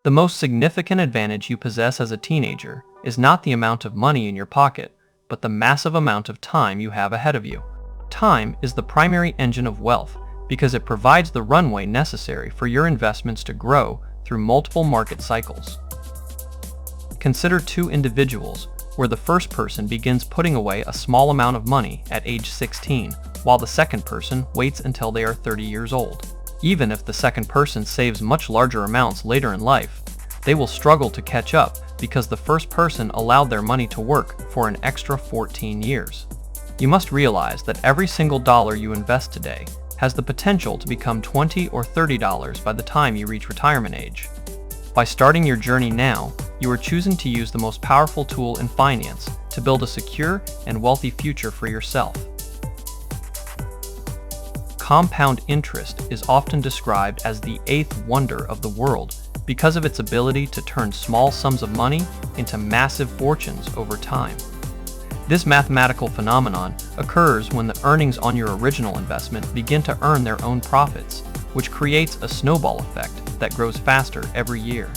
The most significant advantage you possess as a teenager is not the amount of money in your pocket, but the massive amount of time you have ahead of you. Time is the primary engine of wealth because it provides the runway necessary for your investments to grow through multiple market cycles. Consider two individuals where the first person begins putting away a small amount of money at age 16, while the second person waits until they are 30 years old. Even if the second person saves much larger amounts later in life, they will struggle to catch up because the first person allowed their money to work for an extra 14 years. You must realize that every single dollar you invest today has the potential to become $20 or $30 by the time you reach retirement age. By starting your journey now, you are choosing to use the most powerful tool in finance to build a secure and wealthy future for yourself. Compound interest is often described as the eighth wonder of the world because of its ability to turn small sums of money into massive fortunes over time. This mathematical phenomenon occurs when the earnings on your original investment begin to earn their own profits, which creates a snowball effect that grows faster every year.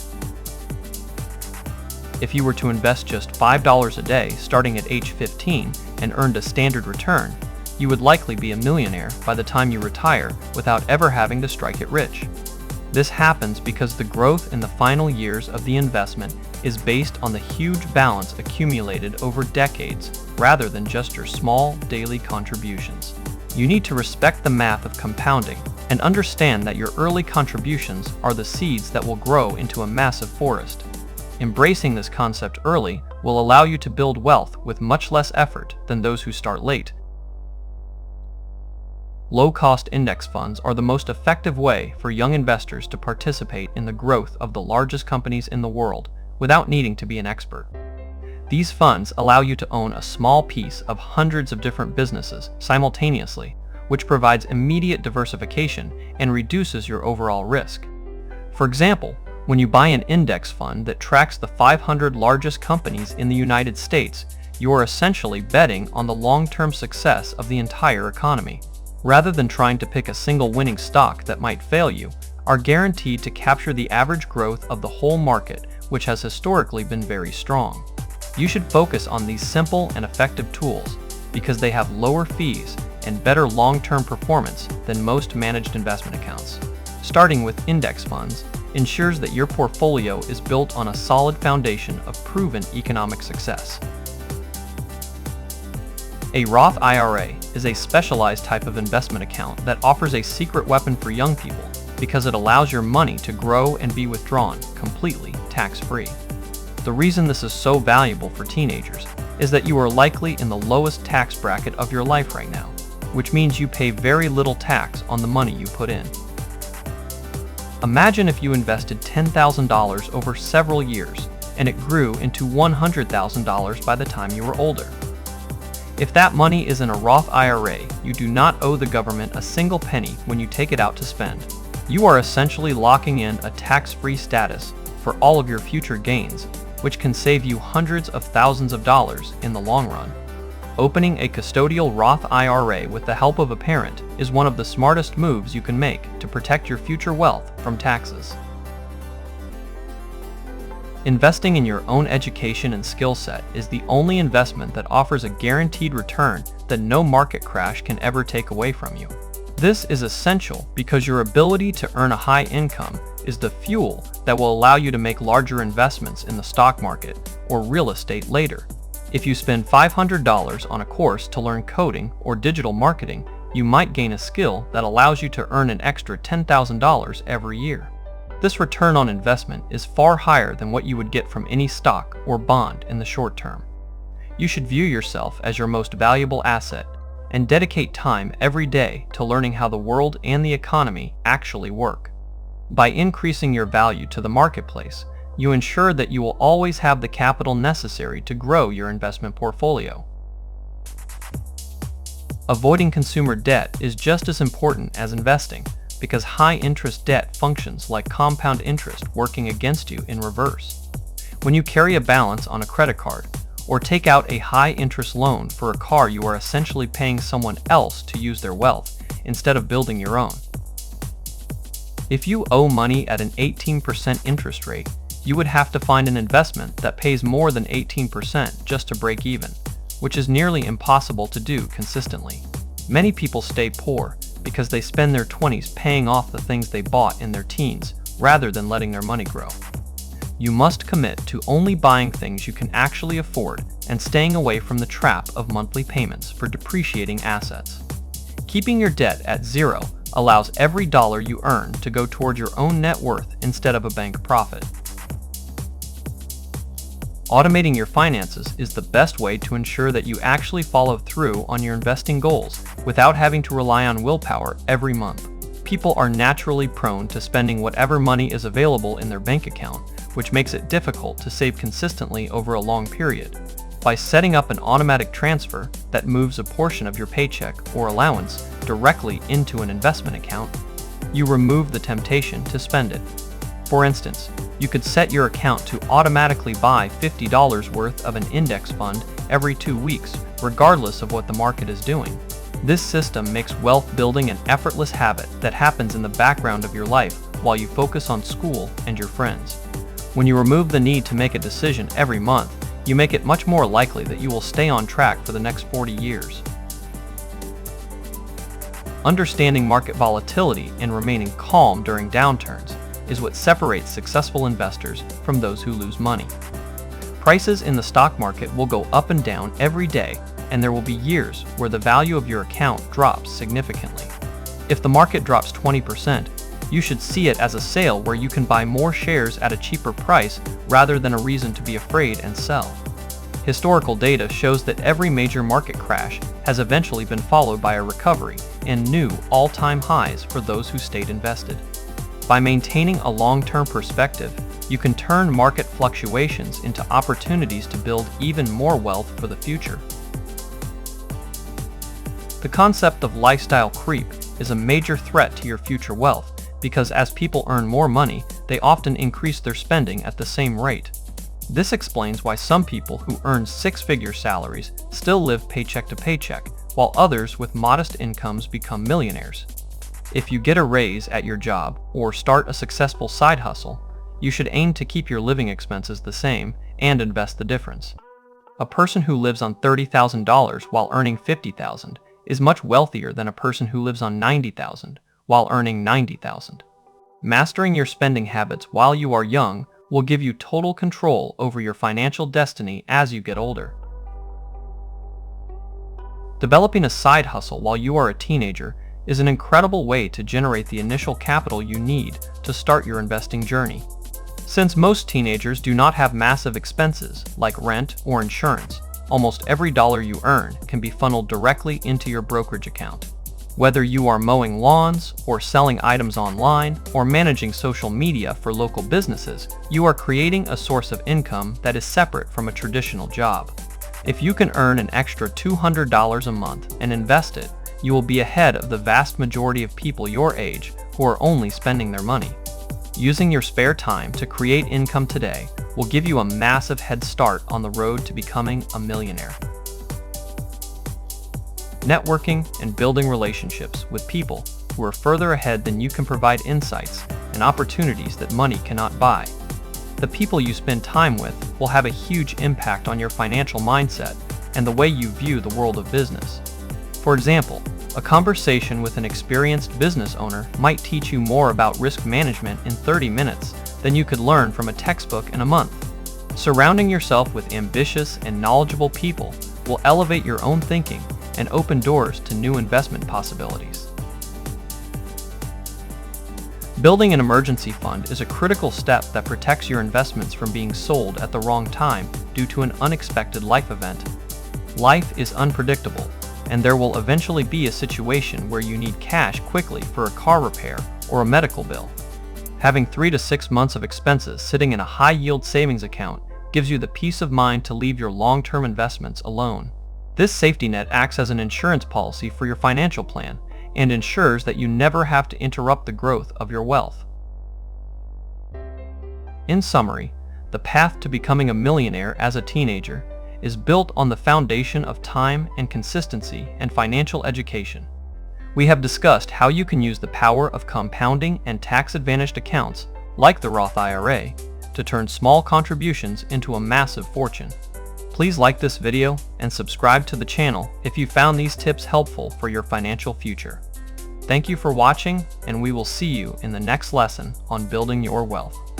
If you were to invest just $5 a day starting at age 15 and earned a standard return, you would likely be a millionaire by the time you retire without ever having to strike it rich. This happens because the growth in the final years of the investment is based on the huge balance accumulated over decades rather than just your small daily contributions. You need to respect the math of compounding and understand that your early contributions are the seeds that will grow into a massive forest. Embracing this concept early will allow you to build wealth with much less effort than those who start late. Low-cost index funds are the most effective way for young investors to participate in the growth of the largest companies in the world without needing to be an expert. These funds allow you to own a small piece of hundreds of different businesses simultaneously, which provides immediate diversification and reduces your overall risk. For example, when you buy an index fund that tracks the 500 largest companies in the United States, you are essentially betting on the long-term success of the entire economy. Rather than trying to pick a single winning stock that might fail, you are guaranteed to capture the average growth of the whole market, which has historically been very strong. You should focus on these simple and effective tools because they have lower fees and better long-term performance than most managed investment accounts. Starting with index funds ensures that your portfolio is built on a solid foundation of proven economic success. A Roth IRA is a specialized type of investment account that offers a secret weapon for young people because it allows your money to grow and be withdrawn completely tax-free. The reason this is so valuable for teenagers is that you are likely in the lowest tax bracket of your life right now, which means you pay very little tax on the money you put in. Imagine if you invested $10,000 over several years and it grew into $100,000 by the time you were older. If that money is in a Roth IRA, you do not owe the government a single penny when you take it out to spend. You are essentially locking in a tax-free status for all of your future gains, which can save you hundreds of thousands of dollars in the long run. Opening a custodial Roth IRA with the help of a parent is one of the smartest moves you can make to protect your future wealth from taxes. Investing in your own education and skill set is the only investment that offers a guaranteed return that no market crash can ever take away from you. This is essential because your ability to earn a high income is the fuel that will allow you to make larger investments in the stock market or real estate later. If you spend $500 on a course to learn coding or digital marketing, you might gain a skill that allows you to earn an extra $10,000 every year. This return on investment is far higher than what you would get from any stock or bond in the short term. You should view yourself as your most valuable asset and dedicate time every day to learning how the world and the economy actually work. By increasing your value to the marketplace, you ensure that you will always have the capital necessary to grow your investment portfolio. Avoiding consumer debt is just as important as investing, because high-interest debt functions like compound interest working against you in reverse. When you carry a balance on a credit card, or take out a high-interest loan for a car, you are essentially paying someone else to use their wealth instead of building your own. If you owe money at an 18% interest rate, you would have to find an investment that pays more than 18% just to break even, which is nearly impossible to do consistently. Many people stay poor because they spend their 20s paying off the things they bought in their teens rather than letting their money grow. You must commit to only buying things you can actually afford and staying away from the trap of monthly payments for depreciating assets. Keeping your debt at zero allows every dollar you earn to go toward your own net worth instead of a bank profit. Automating your finances is the best way to ensure that you actually follow through on your investing goals without having to rely on willpower every month. People are naturally prone to spending whatever money is available in their bank account, which makes it difficult to save consistently over a long period. By setting up an automatic transfer that moves a portion of your paycheck or allowance directly into an investment account, you remove the temptation to spend it. For instance, you could set your account to automatically buy $50 worth of an index fund every 2 weeks, regardless of what the market is doing. This system makes wealth building an effortless habit that happens in the background of your life while you focus on school and your friends. When you remove the need to make a decision every month, you make it much more likely that you will stay on track for the next 40 years. Understanding market volatility and remaining calm during downturns is what separates successful investors from those who lose money. Prices in the stock market will go up and down every day, and there will be years where the value of your account drops significantly. If the market drops 20%, you should see it as a sale where you can buy more shares at a cheaper price rather than a reason to be afraid and sell. Historical data shows that every major market crash has eventually been followed by a recovery and new all-time highs for those who stayed invested. By maintaining a long-term perspective, you can turn market fluctuations into opportunities to build even more wealth for the future. The concept of lifestyle creep is a major threat to your future wealth because as people earn more money, they often increase their spending at the same rate. This explains why some people who earn six-figure salaries still live paycheck to paycheck, while others with modest incomes become millionaires. If you get a raise at your job or start a successful side hustle, you should aim to keep your living expenses the same and invest the difference. A person who lives on $30,000 while earning $50,000 is much wealthier than a person who lives on $90,000 while earning $90,000. Mastering your spending habits while you are young will give you total control over your financial destiny as you get older. Developing a side hustle while you are a teenager is an incredible way to generate the initial capital you need to start your investing journey. Since most teenagers do not have massive expenses like rent or insurance, almost every dollar you earn can be funneled directly into your brokerage account. Whether you are mowing lawns or selling items online or managing social media for local businesses, you are creating a source of income that is separate from a traditional job. If you can earn an extra $200 a month and invest it, you will be ahead of the vast majority of people your age who are only spending their money. Using your spare time to create income today will give you a massive head start on the road to becoming a millionaire. Networking and building relationships with people who are further ahead than you can provide insights and opportunities that money cannot buy. The people you spend time with will have a huge impact on your financial mindset and the way you view the world of business. For example, a conversation with an experienced business owner might teach you more about risk management in 30 minutes than you could learn from a textbook in a month. Surrounding yourself with ambitious and knowledgeable people will elevate your own thinking and open doors to new investment possibilities. Building an emergency fund is a critical step that protects your investments from being sold at the wrong time due to an unexpected life event. Life is unpredictable, and there will eventually be a situation where you need cash quickly for a car repair or a medical bill. Having 3 to 6 months of expenses sitting in a high-yield savings account gives you the peace of mind to leave your long-term investments alone. This safety net acts as an insurance policy for your financial plan and ensures that you never have to interrupt the growth of your wealth. In summary, the path to becoming a millionaire as a teenager is built on the foundation of time and consistency and financial education. We have discussed how you can use the power of compounding and tax-advantaged accounts, like the Roth IRA, to turn small contributions into a massive fortune. Please like this video and subscribe to the channel if you found these tips helpful for your financial future. Thank you for watching, and we will see you in the next lesson on building your wealth.